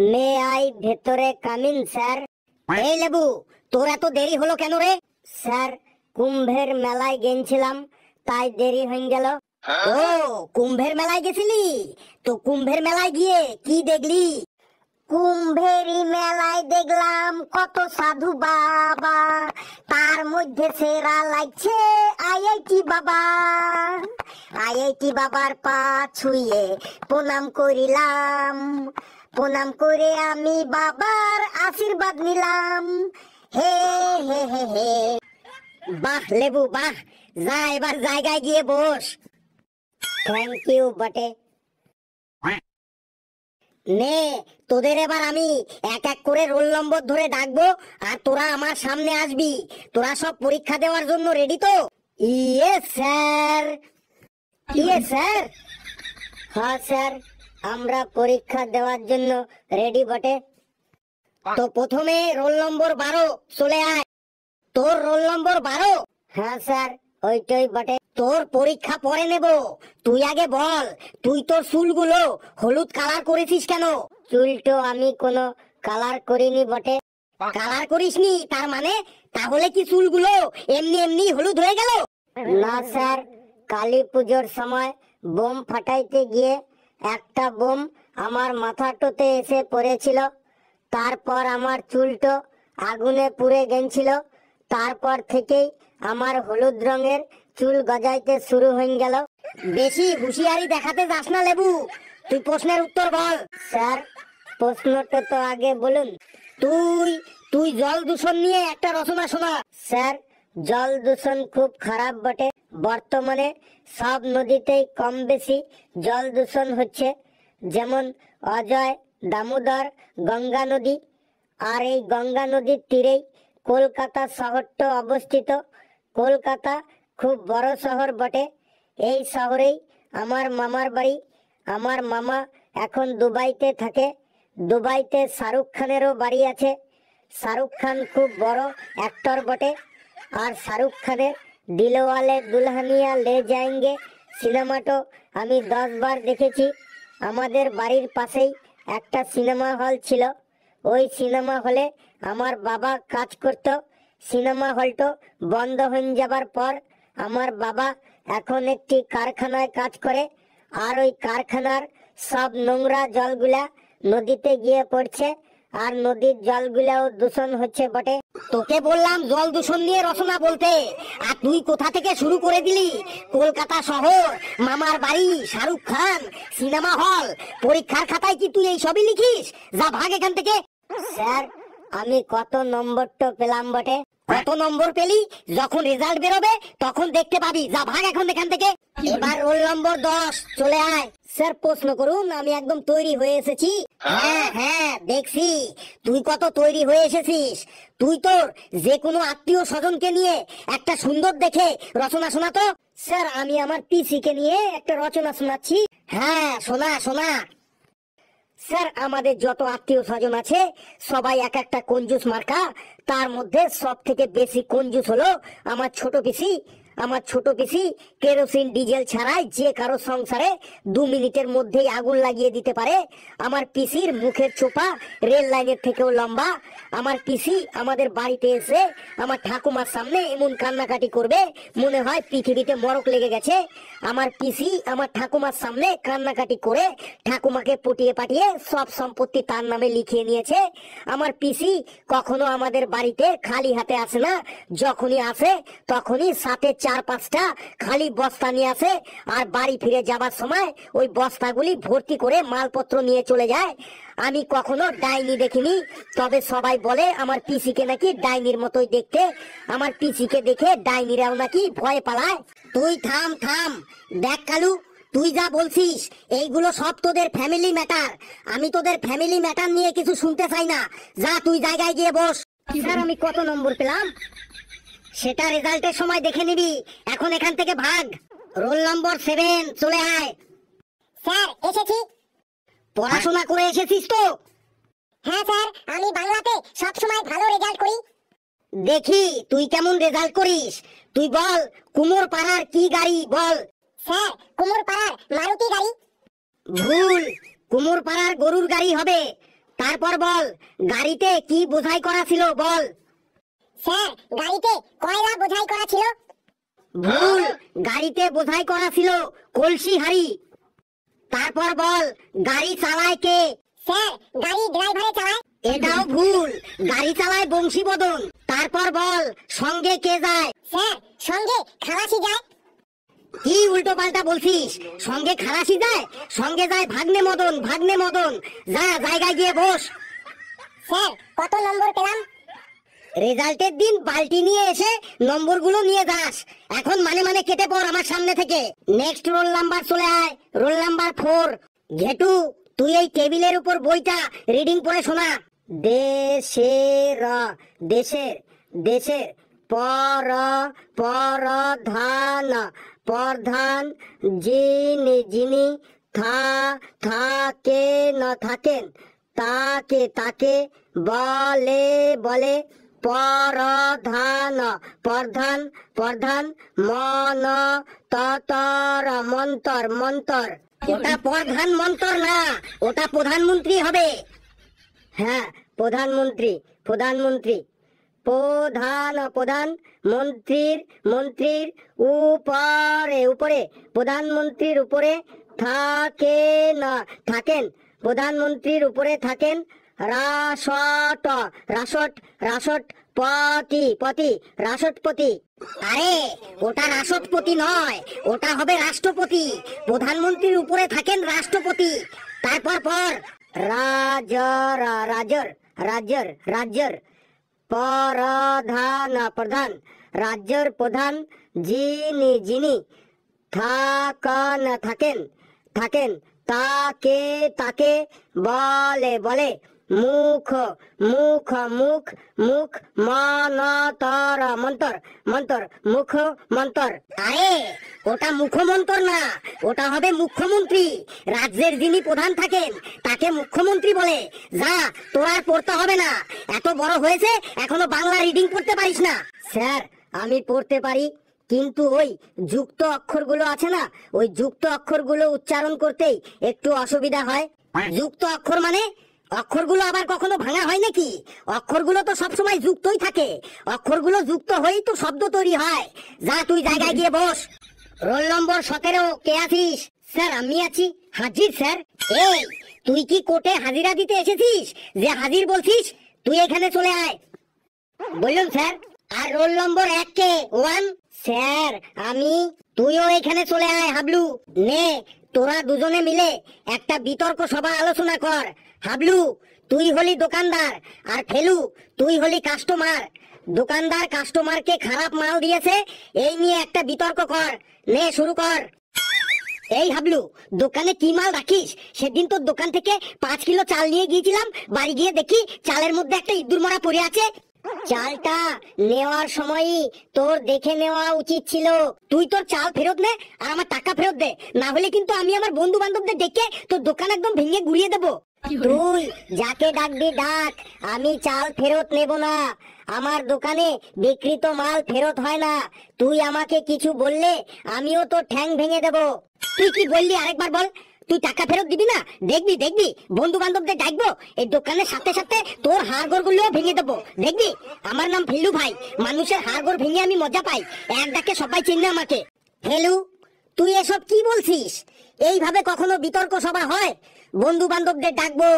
May I ভেতরে come in sir. এই লেবু, তোর এত দেরি হলো কেন রে? স্যার, কুম্ভের মেলায় গেছিলাম, তাই দেরি হয়ে গেল। ও, কুম্ভের মেলায় গেছিলি? তো কুম্ভের মেলায় গিয়ে কি দেখলি? কুম্ভেরি মেলায় দেখলাম কত সাধু বাবা, তার মধ্যে সেরা লাগছে আইআইটি বাবা। আইআইটি বাবার পা ছুঁয়ে প্রণাম করিলাম, প্রণাম করে আমি বাবার আশীর্বাদ নিলাম। হে হে হে হে। বাহ লেবু বাহ, যা এবার জায়গায় গিয়ে বস। থ্যাংক ইউ বটে। নে, তোদের এবার আমি এক এক করে রোল নম্বর ধরে ডাকবো, আর তোরা আমার সামনে আসবি। তোরা সব পরীক্ষা দেওয়ার জন্য রেডি তো? Yes sir. Yes sir. হ্যাঁ স্যার, আমরা পরীক্ষা দেওয়ার জন্য রেডি বটে। তো প্রথমে রোল নম্বর 12 চলে আয়। তোর রোল নম্বর 12? হ্যাঁ স্যার, ওইটাই বটে। তোর পরীক্ষা পরে নেব, তুই আগে বল, তুই তোর চুলগুলো হলুদ কালার করেছিস কেন? চুলটো আমি কোনো কালার করিনি বটে। কালার করিসনি তার মানে? তাহলে কি চুলগুলো এমনি এমনি হলুদ হয়ে গেল? না স্যার, কালী পুজোর সময় বোম ফাটাইতে গিয়ে একটা বোম আমার মাথাটোতে এসে পড়েছিল, তারপর আমার চুলটো আগুনে পুড়ে গেছিল। তারপর থেকেই আমার হলুদ রঙের চুল গজাইতে শুরু হয়ে গেল। বেশি হুঁশিয়ারি দেখাতে যাস না লেবু, তুই প্রশ্নের উত্তর বল। স্যার, প্রশ্নটা তো আগে বলুন। তুই তুই জল দূষণ নিয়ে একটা রচনা শোনা। স্যার, জল দূষণ খুব খারাপ বটে। বর্তমানে সব নদীতেই কম বেশি জল দূষণ হচ্ছে, যেমন অজয়, দামোদর, গঙ্গা নদী। আর এই গঙ্গা নদীর তীরেই কলকাতা শহরটা অবস্থিত। কলকাতা খুব বড় শহর বটে। এই শহরেই আমার মামার বাড়ি। আমার মামা এখন দুবাইতে থাকে। দুবাইতে শাহরুখ খানেরও বাড়ি আছে। শাহরুখ খান খুব বড় অ্যাক্টর বটে। আর শাহরুখ খানের দিলওয়ালে দুলহানিয়া লে যায়েঙ্গে সিনেমাটো আমি 10 বার দেখেছি। আমাদের বাড়ির পাশেই একটা সিনেমা হল ছিল। ওই সিনেমা হলে আমার বাবা কাজ করত। সিনেমা হলটো বন্ধ হয়ে যাবার পর আমার বাবা এখন একটি কারখানায় কাজ করে। আর ওই কারখানার সব নোংরা জলগুলা নদীতে গিয়ে পড়ছে, আর নদীর জলগুলাও দূষণ হচ্ছে বটে। তোকে বললাম জল দূষণ নিয়ে রচনা বলতে, আর তুই কোথা থেকে শুরু করে দিলি? কলকাতা শহর, মামার বাড়ি, শাহরুখ খান, সিনেমা হল। পরীক্ষার খাতায় কি তুই এই সবই লিখিস? যা ভাগ এখান থেকে। স্যার, আমি কত নম্বরটা পেলাম বটে? কত নম্বর পেলি? যখন রেজাল্ট বেরোবে তখন দেখতে পাবি। যা ভাগ এখন এখান থেকে। এবার রোল নম্বর 10 চলে আয়। স্যার, প্রশ্ন করুন, আমি একদম তৈরি হয়ে এসেছি। হ্যাঁ হ্যাঁ, দেখছি তুই কত তৈরি হয়ে এসেছিস। তুই তোর যে কোনো আত্মীয় স্বজনকে নিয়ে একটা সুন্দর দেখে রচনা শোনা তো। স্যার, আমি আমার পিসিকে নিয়ে একটা রচনা শোনাচ্ছি। হ্যাঁ, শোনা শোনা। স্যার, আমাদের যত আত্মীয় স্বজন আছে সবাই এক একটা কঞ্জুস মার্কা। তার মধ্যে সব থেকে বেশি কঞ্জুস হলো আমার ছোট পিসি। আমার ছোট পিসি কেরোসিন ডিজেল ছাড়াই যে কারো সংসারে 2 মিনিটের মধ্যেই আগুন লাগিয়ে দিতে পারে। আমার পিসির মুখের চোপা রেল লাইনের থেকেও লম্বা। আমার পিসি আমাদের বাড়িতে এসে আমার ঠাকুমার সামনে এমন কান্নাকাটি করবে মনে হয় পৃথিবীতে মরক লেগে গেছে। আমার পিসি আমার ঠাকুমার সামনে কান্নাকাটি করে ঠাকুমাকে পটিয়ে পাঠিয়ে সব সম্পত্তি তার নামে লিখিয়ে নিয়েছে। আমার পিসি কখনো আমাদের বাড়িতে খালি হাতে আসে না। যখনই আসে তখনই সাথে 4-5টা খালি বস্তা নিয়ে আসে, আর বাড়ি ফিরে যাবার সময় ওই বস্তাগুলি ভর্তি করে মালপত্র নিয়ে চলে যায়। আমি কখনো ডাইনি দেখিনি, তবে সবাই বলে আমার পিসিকে নাকি ডাইনির মতোই দেখতে। আমার পিসিকে দেখে ডাইনিরাও নাকি ভয় পালায়। তুই থাম থাম, দেখ কালু, তুই যা বলছিস এইগুলো সব তোদের ফ্যামিলি ম্যাটার। আমি তোদের ফ্যামিলি ম্যাটার নিয়ে কিছু শুনতে চাই না। যা তুই জায়গায় গিয়ে বস। স্যার, আমি কত নম্বর পেলাম সেটা রেজাল্টের সময় দেখে নিবি। এখন এখান থেকে ভাগ। রোল নম্বর 7 চলে আয়। স্যার, এসেছি। পড়াশোনা করে এসেছিস তো? হ্যাঁ স্যার, আমি বাংলাতে সব সময় ভালো রেজাল্ট করি। দেখি তুই কেমন রেজাল্ট করিস। তুই বল, কুমোর পাড়ার কি গাড়ি বল? স্যার, কুমোর পাড়ার মারুতি গাড়ি। ভুল, কুমোর পাড়ার গরুর গাড়ি হবে। তারপর বল, গাড়িতে কি বোঝাই করা ছিল বল। স্যার গাড়িতে কয়লা বোঝাই করা ছিল। ভুল, গাড়িতে বোঝাই করা ছিল কলসি হাড়ি। তারপর বল, গাড়ি চালায় কে? স্যার গাড়ি ড্রাইভারে চালায়। এটাও ভুল, গাড়ি চালায় বংশীবদন। তারপর বল, সঙ্গে কে যায়? স্যার সঙ্গে খালাসি যায়। কি উল্টো পাল্টা বলছিস? সঙ্গে খালাসি যায়? সঙ্গে যায় ভাগ্নে মদন, ভাগ্নে মদন। যা জায়গায় গিয়ে বস। স্যার কত নম্বর পেলাম? রেজাল্টের দিন বালতি নিয়ে এসে নম্বরগুলো নিয়ে যাস। এখন মানে মানে কেটে পড় আমার সামনে থেকে। নেক্সট রোল নাম্বার চলে আয়, রোল নাম্বার 4। ঘেটু, তুই এই টেবিলের উপর বইটা রিডিং পড়ে শোনা। দেশের, দেশের, দেশের পর, পরধান, প্রধান, যিনি, যিনি থাকেন, থাকেন, তাকে, তাকে বলে, বলে প্রধান, প্রধান, প্রধান, মন, ততর, মন্তর, মন্তর। ওটা প্রধান মন্তর না, ওটা প্রধানমন্ত্রী হবে। হ্যাঁ, প্রধানমন্ত্রী, প্রধানমন্ত্রী। প্রধান, প্রধান, মন্ত্রীর, মন্ত্রীর উপরে, উপরে, প্রধানমন্ত্রীর উপরে থাকেন, থাকেন, প্রধানমন্ত্রীর উপরে থাকেন। রাষ্ট্র, রাষ্ট্র, রাষ্ট্র পতি, পতি, রাষ্ট্রপতি। আরে ওটা রাষ্ট্রপতি নয়, ওটা হবে রাষ্ট্রপতি। প্রধানমন্ত্রীর উপরে থাকেন রাষ্ট্রপতি। তারপর পর, রাজর, রাজর, রাজর, রাজর প্রধান, প্রধান, রাজ্যের প্রধান, যিনি, যিনি থাকেন, থাকেন, থাকেন, তাকে, তাকে বলে, বলে মুখ, মুখ, মুখ, মুখ, মন্তর, মন্তর, মন্তর, মুখ মন্তর। আরে ওটা মুখ্যমন্তর না, ওটা হবে মুখ্যমন্ত্রী। রাজ্যের যিনি প্রধান থাকেন তাকে মুখ্যমন্ত্রী বলে। যা, তোর আর পড়তে হবে না, এত বড় হয়েছে এখনো বাংলা রিডিং পড়তে পারিস না। স্যার আমি পড়তে পারি, কিন্তু ওই যুক্ত অক্ষরগুলো আছে না, ওই যুক্ত অক্ষরগুলো উচ্চারণ করতেই একটু অসুবিধা হয়। যুক্ত অক্ষর মানে? অক্ষরগুলো আবার কখনো ভাঙা হয় নাকি? অক্ষরগুলো তো সবসময় যুক্তই থাকে। অক্ষরগুলো যুক্ত হয়েই তো শব্দ তৈরি হয়। যা, তুই জায়গায় গিয়ে বস। রোল নম্বর 17, কে আছিস? স্যার আমি আছি। হাজির স্যার। এই তুই কি কোর্টে হাজিরা দিতে এসেছিস যে হাজির বলছিস? তুই এখানে চলে আয়। বলুন স্যার। আর রোল নম্বর 1 কে? 1। স্যার আমি। তুইও এখানে চলে আয় হাবলু। নে, তোরা দুজনে মিলে একটা বিতর্ক সভা আলোচনা কর। হাবলু তুই হলি দোকানদার, আর ফেলু তুই হলি কাস্টমার। দোকানদার কাস্টমারকে খারাপ মাল দিয়েছে, এই নিয়ে একটা বিতর্ক কর। নে শুরু কর। এই হাবলু, দোকানে কি মাল রাখিস? সেদিন তোর দোকান থেকে 5 কিলো চাল নিয়ে গিয়েছিলাম, বাড়ি গিয়ে দেখি চালের মধ্যে একটা ইঁদুর মরা পড়ে আছে। চালটা নেওয়ার সময়ই তোর দেখে নেওয়া উচিত ছিল। তুই তোর চাল ফেরত নে আর আমার টাকা ফেরত দে, না হলে কিন্তু আমি আমার বন্ধু বান্ধবদের ডেকে তোর দোকান একদম ভেঙে গুড়িয়ে দেবো। তুই যাকে ডাকবি ডাক, আমি চাল ফেরত নেব না। আমার দোকানে বিক্রিত মাল ফেরত হয় না। তুই আমাকে কিছু বললে আমিও তোর ঠ্যাং ভেঙে দেব। তুই কি বললি আরেকবার বল। তুই টাকা ফেরত দিবি না? দেখবি দেখবি, বন্ধু বান্ধবদের ডাকবো, এই দোকানের সাথে সাথে তোর হাড়গোড় গুলো ভেঙে দেবো। দেখবি, আমার নাম ফেলু ভাই, মানুষের হাড়গোড় ভেঙে আমি মজা পাই। এক ডাকে সবাই চিনবে আমাকে। ফেলু, তুই এসব কি বলছিস? এইভাবে কখনো বিতর্ক সভা হয়? বন্ধু বান্ধবদের ডাকবো,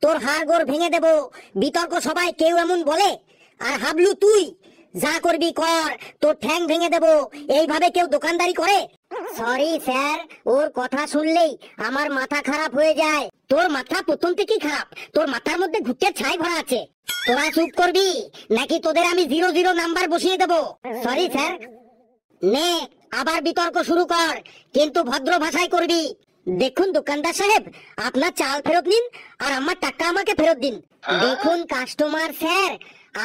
তোর হাড়গোড় ভেঙে দেবো, বিতর্ক সভায় কেউ এমন বলে? আর হাবলু তুই যা করবি কর, তোর ঠ্যাং ভেঙে দেবো। এইভাবে কেউ দোকানদারি করে? সরি স্যার, ওর কথা শুনলেই আমার মাথা খারাপ হয়ে যায়। তোর মাথা প্রথম থেকেই খারাপ, তোর মাথার মধ্যে ভূতের ছাই ভরা আছে। তোরা চুপ করবি নাকি তোদের আমি 0 নাম্বার বসিয়ে দেবো? Sorry sir. নে, আবার বিতর্ক শুরু কর, কিন্তু ভদ্র ভাষায় করবি। দেখুন দোকানদার সাহেব, আপনার চাল ফেরত নিন আর আমার টাকা আমাকে ফেরত দিন। দেখুন কাস্টমার স্যার,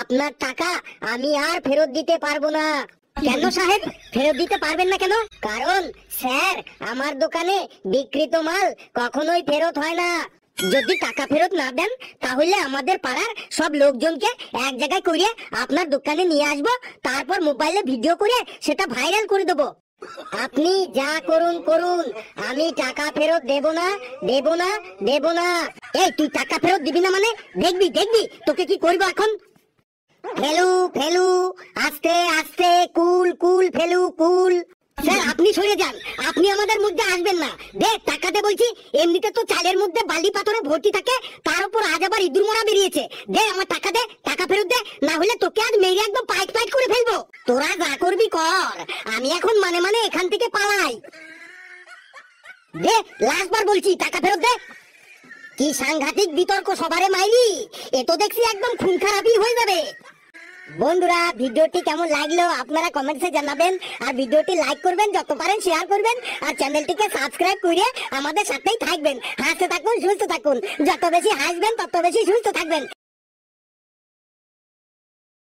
আপনার টাকা আমি আর ফেরত দিতে পারবো না। কেন সাহেব ফেরত দিতে পারবেন না কেন? কারণ স্যার, আমার দোকানে বিক্রিত মাল কখনোই ফেরত হয় না। যদি টাকা ফেরত না দেন তাহলে আমাদের পাড়ার সব লোকজনকে এক জায়গায় করে আপনার দোকানে নিয়ে আসবো, তারপর মোবাইলে ভিডিও করে সেটা ভাইরাল করে দেবো। আপনি যা করুন করুন, আমি টাকা ফেরত দেব না, দেব না, দেব না। এই তুই টাকা ফেরত দিবি না মানে? দেখবি দেখবি তোকে কি করবো এখন। ফেলু ফেলু, আস্তে আস্তে, কুল কুল ফেলু কুল। স্যার আপনি সরে যান, আপনি আমাদের মধ্যে আসবেন না। দে টাকা দে বলছি, এমনিতে তো চালের মধ্যে বালি পাথরে ভর্তি থাকে, তার উপর আজ আবার ইঁদুর মরা বেরিয়েছে। দে আমার টাকা দে, টাকা ফেরত দে, না হলে তোকে আজ মেরে একদম পাইট পাইট করে ফেলবো। তোরা যা করবি কর, আমি এখন মানে মানে এখান থেকে পালাই। দে লাস্টবার বলছি, টাকা ফেরত দে। কি সাংঘাতিক বিতর্ক সবারে মাইরি, এ তো দেখছি একদম খুন খারাপই হয়ে যাবে। বন্ধুরা ভিডিওটি কেমন লাগলো আপনারা কমেন্টসে জানাবেন, আর ভিডিওটি লাইক করবেন, যত পারেন শেয়ার করবেন, আর চ্যানেলটিকে সাবস্ক্রাইব করে আমাদের সাথেই থাকবেন। হাসতে থাকুন, সুস্থ থাকুন, যত বেশি হাসবেন তত বেশি সুস্থ থাকবেন।